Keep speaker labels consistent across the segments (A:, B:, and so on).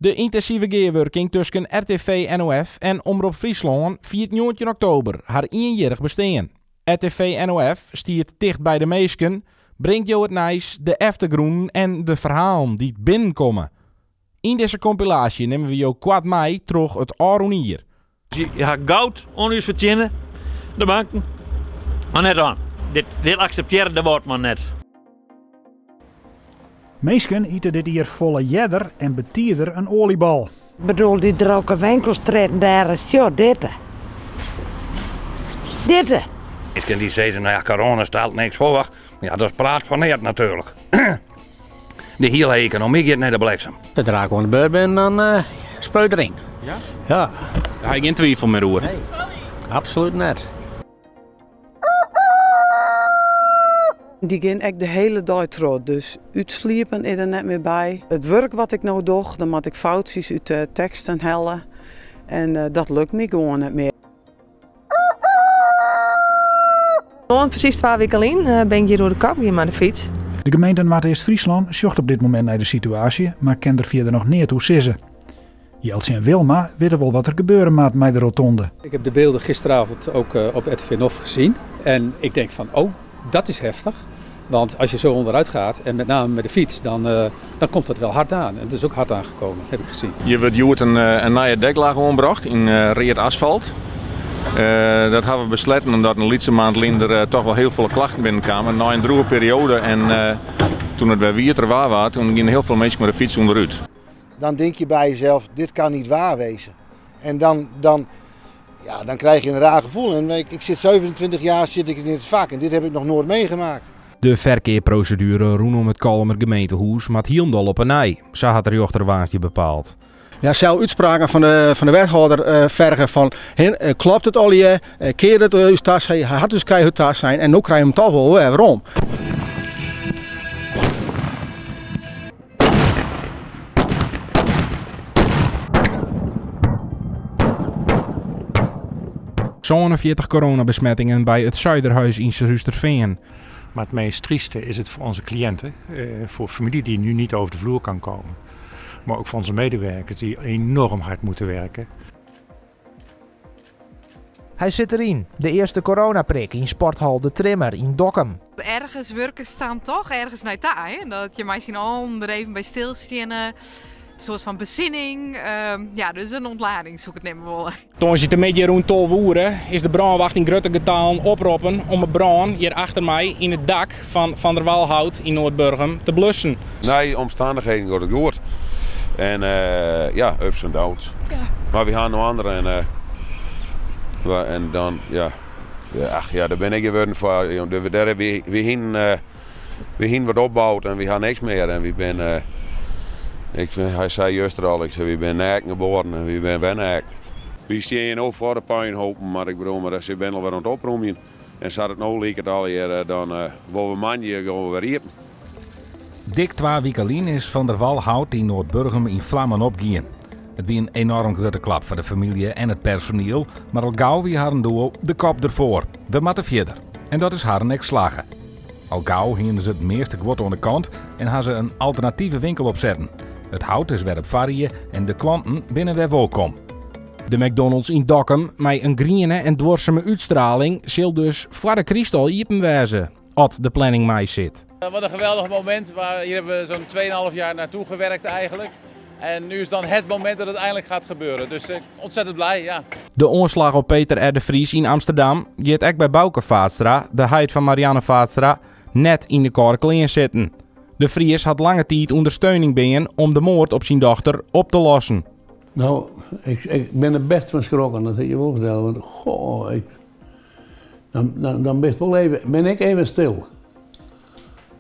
A: De intensieve gearworking tussen RTV NOF en Omroep Friesland viert 19 oktober haar 1-jarig bestaan. RTV NOF stiert dicht bij de meesken, brengt jou het nieuws, de eftergroen en de verhalen die binnenkomen. In deze compilatie nemen we jou kwart mei terug het Aronier.
B: Je gaat goud onhuis verdienen, de banken, maar net aan. Dit accepteren de wordt maar net.
C: Meesken eten dit hier volle jedder en betierder een oliebal.
D: Ik bedoel, die droge winkelstraat daar is zo dit. Dit.
E: Meesken die zeggen, nou ja, corona stelt niks voor. Ja, dat is praat van net natuurlijk. De hele economie gaat naar de bliksem.
F: Zodra ik gewoon de beurt ben, dan spuit erin.
A: Ja?
F: Ja.
A: Daar heb ik geen twijfel meer over.
F: Nee, absoluut niet.
G: Die gaan echt de hele dag terug, dus uitsliepen is er net meer bij. Het werk wat ik nou doe, dan moet ik foutjes uit de teksten halen. En dat lukt me gewoon niet meer.
H: Precies 2 weken alleen ben ik hier door de kap, hier maar de fiets.
C: De gemeente Noord-Friesland zocht op dit moment naar de situatie, maar kan er verder nog niet toe sissen. Jeltje en Wilma weten wel wat er gebeuren moet met de rotonde.
I: Ik heb de beelden gisteravond ook op RTV NOF gezien. En ik denk van, oh, dat is heftig. Want als je zo onderuit gaat, en met name met de fiets, dan komt dat wel hard aan. En het is ook hard aangekomen, heb ik gezien.
J: Je wordt een nieuwe deklaag omgebracht in reed asfalt. Dat hebben we besloten omdat een laatste maand er toch wel heel veel klachten binnenkwamen. Na een droge periode en toen het weer er waar was, toen gingen heel veel mensen met de fiets onderuit.
K: Dan denk je bij jezelf, dit kan niet waar wezen. En dan krijg je een raar gevoel. En ik zit 27 jaar in het vak en dit heb ik nog nooit meegemaakt.
A: De verkeerprocedure rondom het Kalmer gemeentehuis maakt hielendal op een nij. Zo had de rechter Waasje bepaald.
L: Ja, zelf uitspraken van de wethouder vergen van klopt het al je, keer het uw tas zijn, hij had dus keihard tas zijn en nu krijg je hem toch wel weer waarom.
A: Zo'n 40 coronabesmettingen bij het Zuiderhuis in Rusterveen.
M: Maar het meest trieste is het voor onze cliënten, voor familie die nu niet over de vloer kan komen. Maar ook voor onze medewerkers die enorm hard moeten werken.
N: Hij zit erin, de eerste coronaprik in sporthal De Trimmer in Dokkum.
O: Ergens werken staan toch, ergens naar daar. Hè? Dat je mij zien er even bij stilstaan. Een soort van bezinning. Dus een ontlading zoek ik het niet meer wel.
A: Toen je een beetje rond 12 uur is de brandwacht in grote getalen oproepen om een brand hier achter mij in het dak van der Walhout in Noordburgum te blussen.
P: Nee, omstandigheden wordt het goed. En ups en downs. Ja. Maar we gaan nog andere en dan daar ben ik geworden voor. Daar hebben we heen wat opgebouwd en we gaan niks meer en we ben. Hij zei juist al, we zijn naken geboren en we zijn naken. We staan ook voor de puinhopen, maar ik bedoel, maar ze zijn alweer aan het opruimen. En zat het nou leek het al hier, dan willen we manje gewoon weer eten.
Q: Dik 2 weken alleen is Van der Walhout in Noordburgum in vlammen opgegaan. Het was een enorm grote klap voor de familie en het personeel, maar al gauw wie haar duo de kop ervoor. We moeten verder. En dat is haar nek slagen. Al gauw hingen ze het meeste kwart aan de kant en hadden ze een alternatieve winkel opzetten. Het hout is weer op varje en de klanten binnen weer welkom. De McDonald's in Dokkum, met een groene en dwarseme uitstraling, zal dus voor de kristal iepen wezen, als de planning mij zit.
R: Wat een geweldig moment, hier hebben we zo'n 2,5 jaar naartoe gewerkt eigenlijk. En nu is dan het moment dat het eindelijk gaat gebeuren. Dus ontzettend blij, ja.
A: De onslag op Peter R. de Vries in Amsterdam gaat ook bij Bouke Vaatstra, de huid van Marianne Vaatstra, net in de korkel in zitten. De Vries had lange tijd ondersteuning binnen om de moord op zijn dochter op te lossen.
S: Nou, ik ben er best van geschrokken, dat je wel vertellen. Want goh, dan ben ik even stil.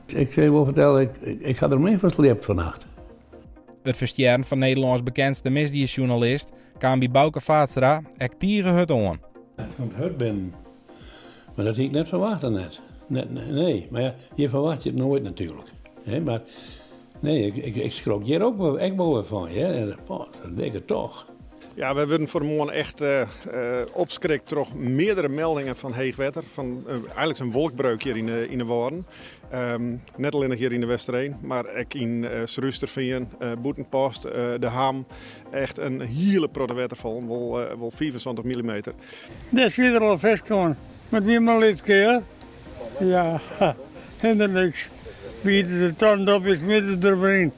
S: Ik zei wel vertellen, ik ga er mee versleept vannacht.
A: Het verstjaren van Nederlands bekendste misdiersjournalist kwam bij Bouke Vaatstra echt tegen het aan.
S: Ik kon hurt binnen, maar dat had ik net verwacht net. Nee, maar ja, je verwacht je het nooit natuurlijk. Maar nee, ik schrok hier ook echt wel van. Dat denk ik toch.
T: Ja, we worden vanmorgen echt opschrikt door meerdere meldingen van heegwetter. Van eigenlijk een wolkbreuk hier in de Woorden. Net alleen nog hier in de Westereen, maar ook in Srusterveen, Boetenpost, De Ham. Echt een hele protte waterval, wel 25 mm.
U: Dit is weer al vast komen. Met wie maar dit keer. Ja, en dan niks. Wie de tand op is midden erbij.